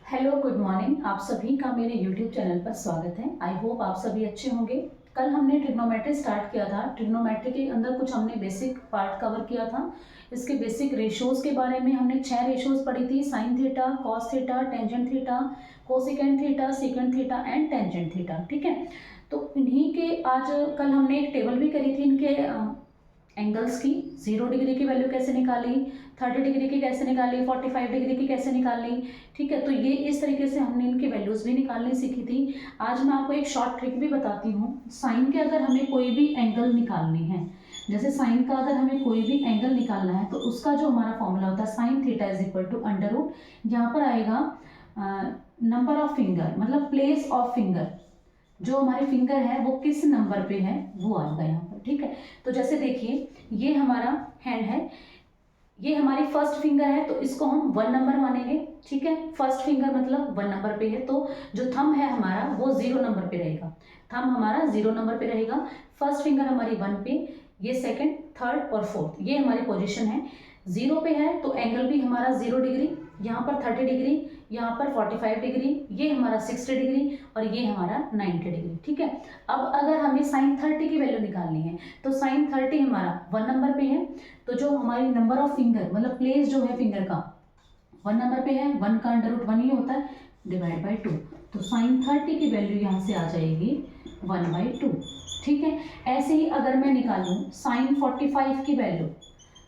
Hello good morning. आप सभी का मेरे यूट्यूब चैनल पर स्वागत है। आई होप आप सभी अच्छे होंगे। कल हमने ट्रिग्नोमेट्री स्टार्ट किया था। ट्रिग्नोमेट्री के अंदर कुछ हमने बेसिक पार्ट कवर किया था। इसके बेसिक रेशोज़ के बारे में हमने 6 रेशोज़ पढ़ी थी, sine theta, cos theta, tangent theta, cosecant theta, secant theta and tangent theta. ठीक है, तो इन्हीं के आज कल हमने एक टेबल भी करी थी इनके एंगल्स की। 0 डिग्री की वैल्यू कैसे निकाली, 30 डिग्री की कैसे निकाली, 45 डिग्री की कैसे निकाली। ठीक है, तो ये इस तरीके से हमने इनकी वैल्यूज़ भी निकालनी सीखी थी। आज मैं आपको एक शॉर्ट ट्रिक भी बताती हूँ। साइन के अगर हमें कोई भी एंगल निकालनी है, जैसे साइन का अगर हमें कोई भी एंगल निकालना है तो उसका जो हमारा फॉर्मूला होता है sine theta is equal to under root, यहाँ पर आएगा नंबर ऑफ फिंगर, मतलब प्लेस ऑफ फिंगर, जो हमारे फिंगर है वो किस नंबर पे है वो आएगा यहाँ पर। ठीक है, तो जैसे देखिए ये हमारा हैंड है, ये हमारी फर्स्ट फिंगर है तो इसको हम 1 नंबर मानेंगे। ठीक है, फर्स्ट फिंगर मतलब 1 नंबर पे है, तो जो थंब है हमारा वो 0 नंबर पे रहेगा। थंब हमारा 0 नंबर पे रहेगा। फर्स्ट फिंगर हमारी 1 पे, ये सेकंड, थर्ड और फोर्थ, ये हमारी पोजीशन है। 0 पे है तो एंगल भी हमारा 0 डिग्री, यहाँ पर 30 डिग्री, यहाँ पर 45 डिग्री, ये हमारा 60 डिग्री और ये हमारा 90 डिग्री। ठीक है, अब अगर हमें साइन 30 की वैल्यू निकालनी है तो साइन 30 हमारा 1 नंबर पे है, तो जो हमारी नंबर ऑफ फिंगर मतलब प्लेस जो है फिंगर का 1 नंबर पे है, 1 का अंडर रूट 1 ही होता है, डिवाइड बाई 2, तो साइन 30 की वैल्यू यहाँ से आ जाएगी 1/2। ठीक है, ऐसे ही अगर मैं निकालूँ साइन 45 की वैल्यू,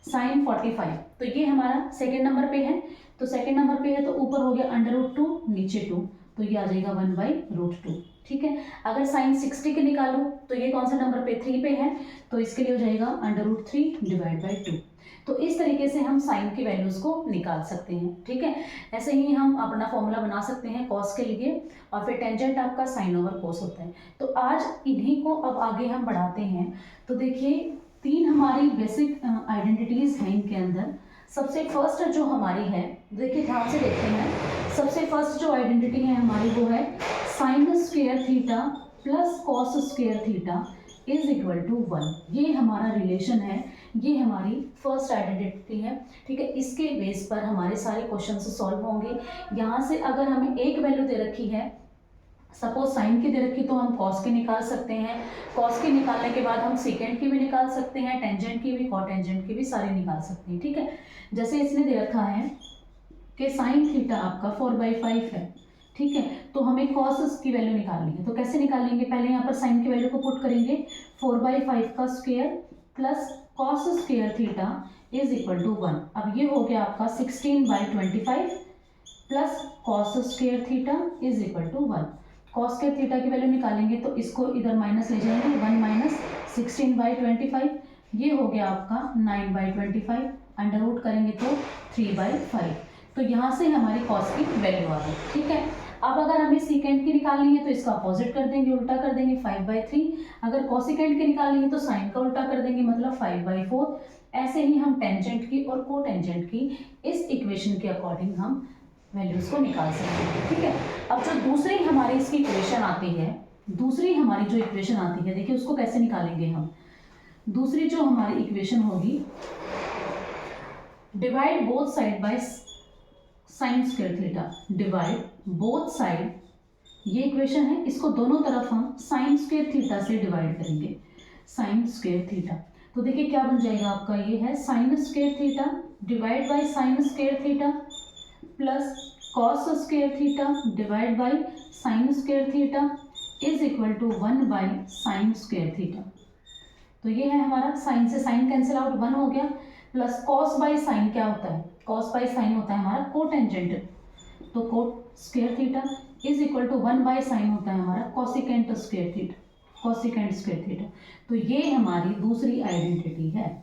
साइन 45, तो ये हमारा सेकेंड नंबर पे है, तो सेकेंड नंबर पे है तो ऊपर हो गया अंडर रूट 2, नीचे 2, तो ये आ जाएगा 1/√2। ठीक है, अगर साइन 60 के निकालूं तो ये कौन सा नंबर पे 3 पे है, तो इसके लिए हो जाएगा अंडर रूट 3 डिवाइड बाई 2। तो इस तरीके से हम साइन की वैल्यूज को निकाल सकते हैं। ठीक है, ऐसे ही हम अपना फॉर्मूला बना सकते हैं कॉस के लिए, और फिर टेंजेंट आपका साइन ओवर कॉस होता है। तो आज इन्हीं को अब आगे हम बढ़ाते हैं। तो देखिए 3 हमारी बेसिक आइडेंटिटीज हैं इनके अंदर। सबसे फर्स्ट जो हमारी है, देखिए ध्यान से देखते हैं, सबसे फर्स्ट जो आइडेंटिटी है हमारी वो है sine square theta plus cos square theta is equal to 1। ये हमारा रिलेशन है, ये हमारी फर्स्ट आइडेंटिटी है। ठीक है, इसके बेस पर हमारे सारे क्वेश्चन सॉल्व होंगे। यहाँ से अगर हमें एक वैल्यू दे रखी है, सपोज साइन की दे रखी, तो हम कॉस के निकाल सकते हैं। कॉस के निकालने के बाद हम सेकेंड की भी निकाल सकते हैं, टेंजेंट की भी, कॉटेंजेंट की भी, सारी निकाल सकते हैं। ठीक है, जैसे इसने दे रखा है कि साइन थीटा आपका 4/5 है। ठीक है, तो हमें कॉस की वैल्यू निकालनी है, तो कैसे निकालेंगे, पहले यहाँ पर साइन की वैल्यू को पुट करेंगे, 4/5 का square plus cos square theta is equal to 1। अब ये हो गया आपका 16/25 plus cos square theta is equal to 1। Cos square theta की वैल्यू निकालेंगे तो इसको इधर माइनस ले जाएंगे, 1 माइनस 16/25, ये हो गया आपका 9/25, अंडर रूट करेंगे तो 3/5। तो यहाँ से हमारी कॉस की वैल्यू आ गई। ठीक है, अब अगर हमें सीकेंड की निकालनी है तो इसका अपोजिट कर देंगे, उल्टा कर देंगे, 5/3। अगर कोसिकेंड की निकालनी है तो साइन का उल्टा कर देंगे, मतलब 5/4। ऐसे ही हम टेंजेंट की और कोटेंजेंट की इस इक्वेशन के अकॉर्डिंग हम वैल्यूज को निकाल सकते हैं। ठीक है, अब जो दूसरी हमारी इसकी इक्वेशन आती है, दूसरी हमारी जो इक्वेशन आती है, देखिए उसको कैसे निकालेंगे हम। दूसरी जो हमारी इक्वेशन होगी, divide both side by sine square theta, divide both side, ये इक्वेशन है, इसको दोनों तरफ हम साइन स्क्वायर थीटा से डिवाइड करेंगे, साइन स्क्वायर थीटा। तो देखिए क्या बन जाएगा आपका, ये है sine square theta divide by sine square theta plus cos square theta divide by sine square theta is equal to one by sine square theta. तो ये है हमारा, साइन से साइन कैंसिल आउट, 1 हो गया, प्लस कॉस बाय साइन क्या होता है, कॉस बाय साइन होता है हमारा कोटेंजेंट, तो cot square theta is equal to one by sine होता है हमारा cosecant square theta, cosecant square theta. तो ये हमारी दूसरी आइडेंटिटी है।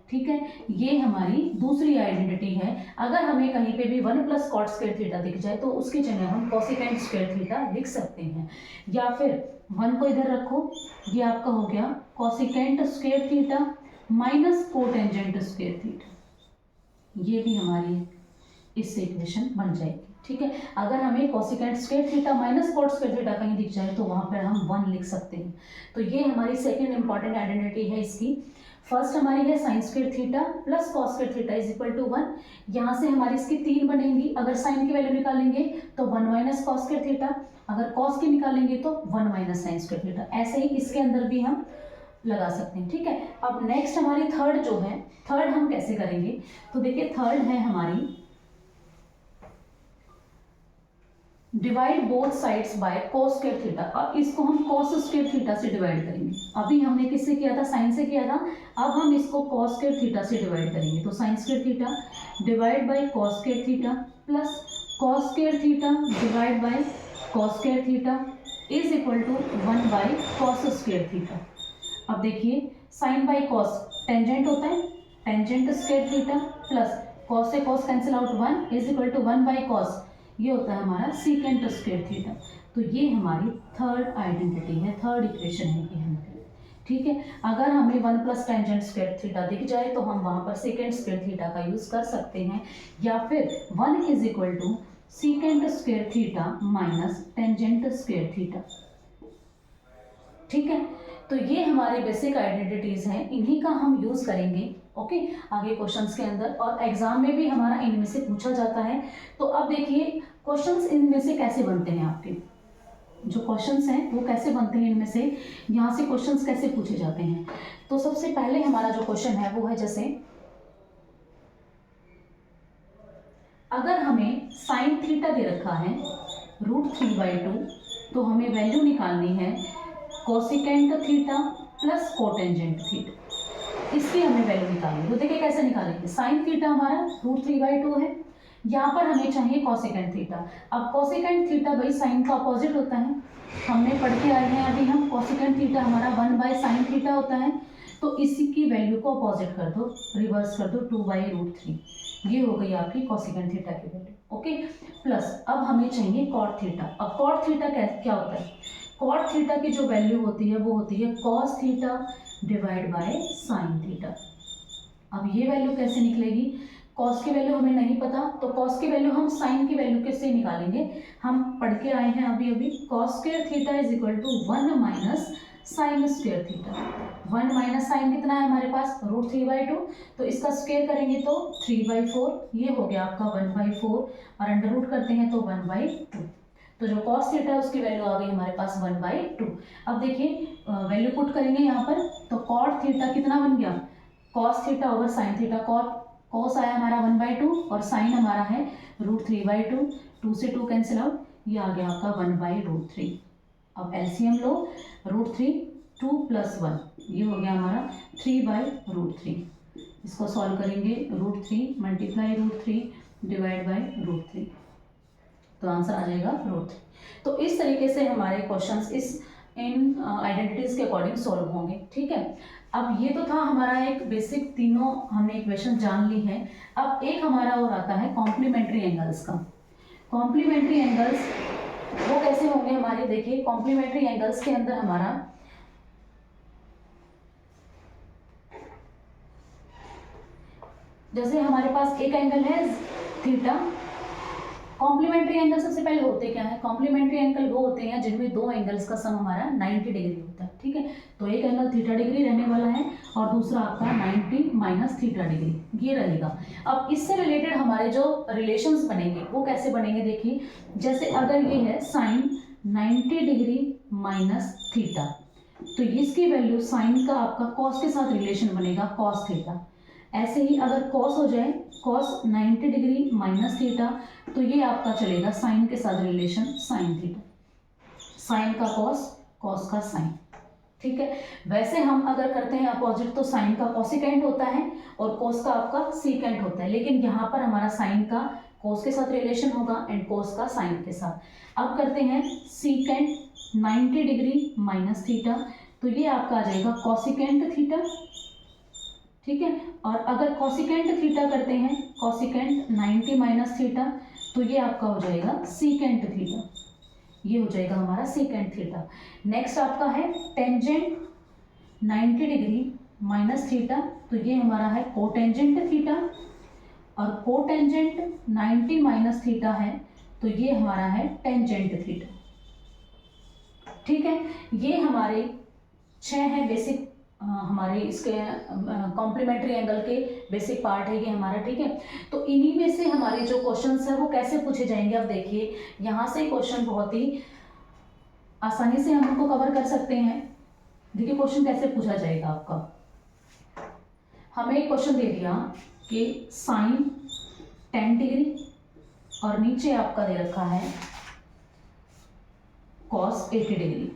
ठीक है, ये हमारी दूसरी आइडेंटिटी है। अगर हमें कहीं पे भी 1 प्लस कॉट स्क्वायर थीटा दिख जाए तो उसकी जगह हम कॉसिकेंट स्क्वायर थीटा लिख सकते हैं, या फिर 1 को इधर रखो, ये आपका हो गया cosecant square theta minus cotangent square theta, ये भी हमारी इससे इक्वेशन बन जाएगी। ठीक है, अगर हमें cosecant square theta minus cot square theta कहीं दिख जाए तो वहां पर हम 1 लिख सकते हैं। तो ये हमारी सेकेंड इंपॉर्टेंट आइडेंटिटी है इसकी। फर्स्ट हमारी है sine square theta plus cos square theta is equal to 1। यहाँ से हमारी इसकी 3 बनेंगी, अगर साइन की वैल्यू निकालेंगे तो 1 माइनस कॉस स्क्वायर थीटा, अगर कॉस की निकालेंगे तो 1 माइनस साइन स्क्वायर थीटा। ऐसे ही इसके अंदर भी हम लगा सकते हैं, ठीक है। अब नेक्स्ट हमारी थर्ड जो है, थर्ड हम कैसे करेंगे, तो देखिए थर्ड है हमारी divide both sides by cos square theta. अब इसको हम cos स्क्वायर थीटा से डिवाइड करेंगे। अभी हमने किससे किया था, साइन से किया था, अब हम इसको cos स्क्वायर थीटा से डिवाइड करेंगे। तो sine square theta divide by cos square theta plus cos square theta divide by cos square theta is equal to 1 by cos square theta. अब देखिए साइन बाय कॉस टेंजेंट होता है, tangent square theta plus cos से cos cancel out 1 is equal to 1 by cos, ये होता है हमारा secant square theta. तो ये हमारी थर्ड आइडेंटिटी है, थर्ड इक्वेशन है ये हमारी, ठीक है। अगर हमें 1 प्लस टेंजेंट स्क्वायर थीटा दिख जाए तो हम वहाँ पर सीकेंट स्क्वायर थीटा का यूज़ कर सकते हैं, या फिर 1 is equal to secant square theta minus tangent square theta, ठीक है। तो ये हमारे बेसिक आइडेंटिटीज़ हैं, इन्हीं का हम यूज़ करेंगे ओके आगे क्वेश्चंस के अंदर, और एग्जाम में भी हमारा इनमें से पूछा जाता है। तो अब देखिए क्वेश्चंस इनमें से कैसे बनते हैं, आपके जो क्वेश्चंस हैं वो कैसे बनते हैं, इनमें से यहाँ से क्वेश्चंस कैसे पूछे जाते हैं। तो सबसे पहले हमारा जो क्वेश्चन है वो है, जैसे अगर हमें साइन थीटा दे रखा है √3/2, तो हमें वैल्यू निकालनी है cosecant theta plus cotangent theta, इसकी हमें वैल्यू निकालनी है। तो देखिए कैसे निकालेंगे, साइन थीटा हमारा √3/2 है, यहाँ पर हमें चाहिए कोसिकेंट थीटा। अब कोसिकेंट थीटा भाई साइन का अपोजिट होता है, हमने पढ़ के आए हैं अभी हम, कोसिकेंट थीटा हमारा 1 बाय साइन थीटा होता है। तो इसी की वैल्यू को अपोजिट कर दो, रिवर्स कर दो, 2/√3, ये हो गई आपकी कोसिकेंट थीटा की वैल्यू ओके। प्लस अब हमें चाहिए कॉट थीटा। अब कॉट थीटा क्या होता है, कॉट थीटा की जो वैल्यू होती है वो होती है cos theta divide by sine theta. अब ये वैल्यू कैसे निकलेगी, कॉस की वैल्यू हमें नहीं पता, तो कॉस की वैल्यू हम साइन की वैल्यू कैसे निकालेंगे, हम पढ़ के आए हैं अभी अभी, cos square theta is equal to 1 minus sine square theta. 1 minus sine कितना है हमारे पास, √3/2, तो इसका स्क्वायर करेंगे तो 3/4, ये हो गया आपका 1/4, और अंडर रूट करते हैं तो 1/2। तो जो cos थीटा है उसकी वैल्यू आ गई हमारे पास 1/2। अब देखिए वैल्यू पुट करेंगे यहाँ पर, तो cot थीटा कितना बन गया, cos theta over sine theta, cos आया हमारा 1/2 और साइन हमारा है √3/2, 2 से 2 कैंसिल आउट, ये आ गया आपका 1/√3। अब एलसीएम लो, √3 2 + 1, ये हो गया हमारा 3/√3। इसको सॉल्व करेंगे, √3 मल्टीप्लाई √3 डिवाइड बाय √3, तो आंसर आ जाएगा √3। तो इस तरीके से हमारे क्वेश्चंस इन आइडेंटिटीज के अकॉर्डिंग सॉल्व होंगे, ठीक है। अब ये तो था हमारा एक बेसिक, तीनों हमने इक्वेशन जान ली है। अब एक हमारा और आता है कॉम्प्लीमेंट्री एंगल्स का। कॉम्प्लीमेंट्री एंगल्स वो कैसे होंगे हमारे, देखिए कॉम्प्लीमेंट्री एंगल्स के अंदर हमारा जैसे हमारे पास एक एंगल है थीटा, कॉम्प्लीमेंट्री एंगल सबसे पहले होते क्या है, कॉम्प्लीमेंट्री एंगल वो होते हैं जिनमें दो एंगल्स का सम हमारा 90 डिग्री होता है, ठीक है। तो एक एंगल थीटा डिग्री रहने वाला है और दूसरा आपका 90 माइनस थीटा डिग्री, ये रहेगा। अब इससे रिलेटेड हमारे जो रिलेशंस बनेंगे वो कैसे बनेंगे, देखिए जैसे अगर ये है साइन 90 डिग्री माइनस थीटा, तो इसकी वैल्यू साइन का आपका कॉस के साथ रिलेशन बनेगा कॉस थीटा। ऐसे ही अगर कॉस हो जाए, कॉस 90 डिग्री माइनस थीटा, तो ये आपका चलेगा साइन के साथ रिलेशन साइन थीटा, साइन का कॉस, कॉस का साइन, ठीक है। वैसे हम अगर करते हैं अपोजिट, तो साइन का कॉसिकेंट होता है और कॉस का आपका सीकेंट होता है, लेकिन यहाँ पर हमारा साइन का कॉस के साथ रिलेशन होगा एंड कॉस का साइन के साथ। अब करते हैं सीकेंट 90 डिग्री माइनस थीटा, तो ये आपका आ जाएगा कॉसिकेंट थीटा, ठीक है। और अगर कॉसिकेंट थीटा करते हैं, कॉसिकेंट 90 माइनस थीटा, तो ये आपका हो जाएगा सीकेंट थीटा, ये हो जाएगा हमारा सीकेंट थीटा। नेक्स्ट आपका है टेंजेंट 90 डिग्री माइनस थीटा, तो ये हमारा है कोटेंजेंट थीटा, और कोटेंजेंट 90 माइनस थीटा है, तो ये हमारा है टेंजेंट थीटा, ठीक है। ये हमारे 6 हैं बेसिक हमारे इसके कॉम्प्लीमेंट्री एंगल के बेसिक पार्ट है ये हमारा, ठीक है। तो इन्हीं में से हमारे जो क्वेश्चंस है वो कैसे पूछे जाएंगे, अब देखिए यहाँ से क्वेश्चन बहुत ही आसानी से हम उनको कवर कर सकते हैं। देखिए क्वेश्चन कैसे पूछा जाएगा आपका। हमें एक क्वेश्चन दे दिया कि साइन 10 डिग्री और नीचे आपका दे रखा है कॉस 80 डिग्री,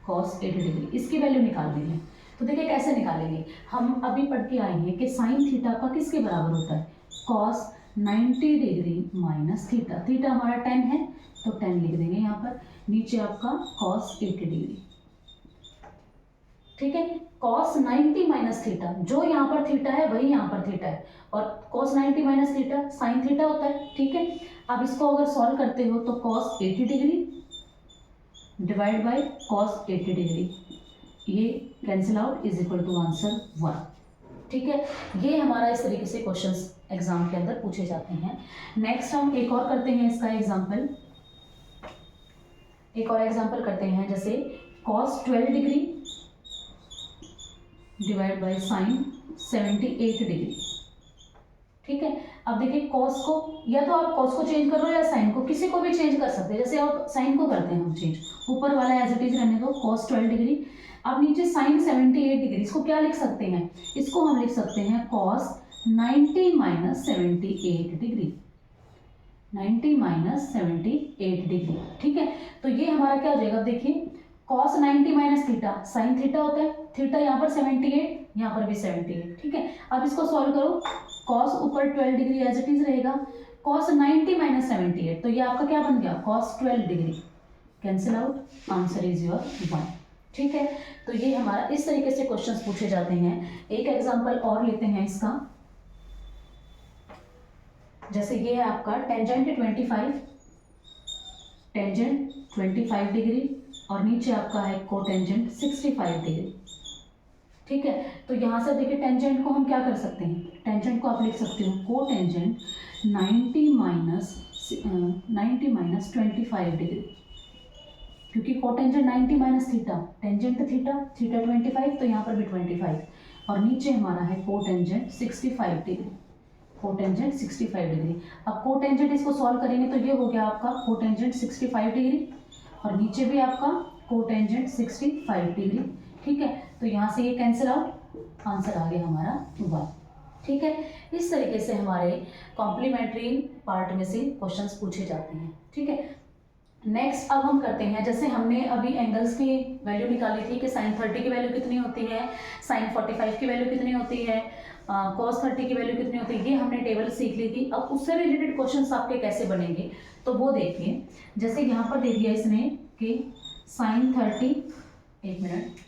कॉस 80 डिग्री, इसकी वैल्यू निकालनी है। तो देखिए कैसे निकालेंगे, हम अभी पढ़ के आए हैं कि साइन थीटा का किसके बराबर होता है, cos 90 degree minus theta, theta हमारा 10 है तो 10 लिख देंगे यहाँ पर, नीचे आपका कॉस 80 डिग्री, ठीक है। कॉस 90 माइनस थीटा, जो यहाँ पर थीटा है वही यहाँ पर थीटा है, और cos 90 minus theta sine theta होता है, ठीक है। अब इसको अगर सॉल्व करते हो तो cos 80 degree divide by cos 80 degree, ये cancel out is equal to answer 1, ठीक है। ये हमारा इस तरीके से क्वेश्चंस एग्जाम के अंदर पूछे जाते हैं। नेक्स्ट हम एक और करते हैं इसका एग्जाम्पल, एक और एग्जाम्पल करते हैं, जैसे cos 12 degree divide by sign 78 degree, ठीक है। अब देखिए कॉस को, या तो आप कॉस को चेंज करो या साइन को, किसी को भी चेंज कर सकते हैं, जैसे आप साइन को करते हैं हम चेंज, ऊपर वाला एज इट इज रहने दो कॉस 12 डिग्री। अब नीचे साइन 78 डिग्री, इसको क्या लिख सकते हैं, इसको हम लिख सकते हैं cos 90 minus 78 degree, 90 minus 78 degree, ठीक है। तो ये हमारा क्या हो जाएगा, देखिए cos 90 minus theta sine theta होता है, थीटा यहाँ पर 78, यहाँ पर भी 78, ठीक है। अब इसको सॉल्व करो, कॉस ऊपर 12 डिग्री एज इट इज रहेगा, कॉस 90 माइनस 78, तो ये आपका क्या बन गया, cos 12 degree, cancel out, answer is your 1, ठीक है। तो ये हमारा इस तरीके से क्वेश्चंस पूछे जाते हैं। एक एग्जांपल और लेते हैं इसका, जैसे ये है आपका टेंजेंट 25, टेंजेंट 25 डिग्री और नीचे आपका है कोटेंजेंट 65 डिग्री, ठीक है। तो यहाँ से देखिए टेंजेंट को हम क्या कर सकते हैं, टेंजेंट को आप लिख सकते हो कोटेंजेंट 90 माइनस 25 डिग्री, क्योंकि cotangent 90 minus theta, tangent theta, theta 25, तो यहाँ पर भी 25, और नीचे हमारा है कोटेंजेंट 65 डिग्री, कोटेंजेंट 65 डिग्री। अब कोटेंजेंट इसको सॉल्व करेंगे तो ये हो गया आपका कोटेंजेंट 65 डिग्री और नीचे भी आपका कोटेंजेंट 65 डिग्री, ठीक है। तो यहाँ से ये कैंसिल आउट, आंसर आ गया हमारा 1, ठीक है। इस तरीके से हमारे कॉम्प्लीमेंट्री पार्ट में से क्वेश्चंस पूछे जाते हैं, ठीक है। नेक्स्ट अब हम करते हैं, जैसे हमने अभी एंगल्स की वैल्यू निकाली थी कि साइन 30 की वैल्यू कितनी होती है, साइन 45 की वैल्यू कितनी होती है, कॉस 30 की वैल्यू कितनी होती है, ये हमने टेबल सीख ली थी। अब उससे रिलेटेड क्वेश्चंस आपके कैसे बनेंगे तो वो देखिए, जैसे यहाँ पर दे दिया इसने कि साइन 30, एक मिनट,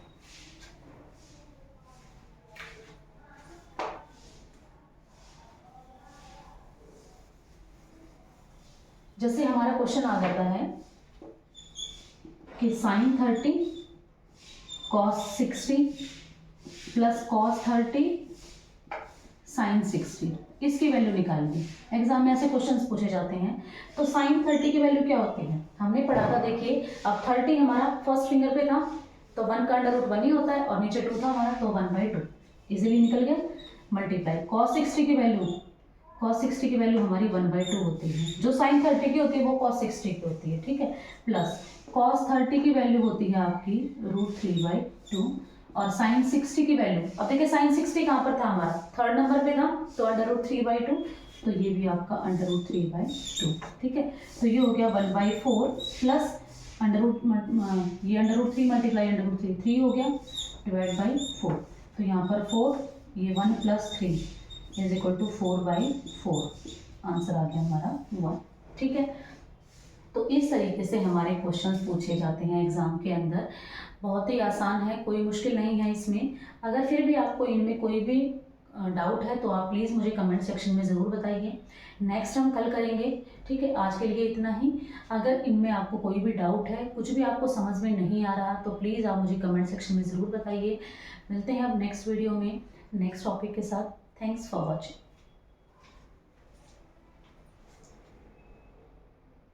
जैसे हमारा क्वेश्चन आ जाता है कि sine 30 cos 60 plus cos 30 sine 60, इसकी वैल्यू निकालनी। एग्जाम में ऐसे क्वेश्चंस पूछे जाते हैं। तो साइन 30 की वैल्यू क्या होती है, हमने पढ़ा था, देखिए अब 30 हमारा फर्स्ट फिंगर पे था तो 1 का अंडर रूट 1 ही होता है, और नीचे 2 था हमारा तो 1/2 इजीली निकल गया, मल्टीप्लाई कॉस 60 की वैल्यू, कॉस 60 की वैल्यू हमारी 1/2 होती है, जो साइन 30 की होती है वो कॉस 60 की होती है, ठीक है। प्लस कॉस 30 की वैल्यू होती है आपकी √3/2 और साइन 60 की वैल्यू, अब देखिए साइन 60 कहाँ पर था हमारा, थर्ड नंबर पे था तो √3/2, तो ये भी आपका √3/2, ठीक है। तो ये हो गया 1/4 प्लस ये √3 मल्टीप्लाई √3, 3 हो गया डिवाइड बाई 4, तो यहाँ पर 4, ये 1 + 3 इज इक्वल टू 4/4, आंसर आ गया हमारा 1, ठीक है। तो इस तरीके से हमारे क्वेश्चंस पूछे जाते हैं एग्ज़ाम के अंदर, बहुत ही आसान है, कोई मुश्किल नहीं है इसमें। अगर फिर भी आपको इनमें कोई भी डाउट है तो आप प्लीज़ मुझे कमेंट सेक्शन में ज़रूर बताइए। नेक्स्ट हम कल करेंगे, ठीक है। आज के लिए इतना ही। अगर इनमें आपको कोई भी डाउट है, कुछ भी आपको समझ में नहीं आ रहा, तो प्लीज़ आप मुझे कमेंट सेक्शन में ज़रूर बताइए। मिलते हैं अब नेक्स्ट वीडियो में नेक्स्ट टॉपिक के साथ। Thanks for watching.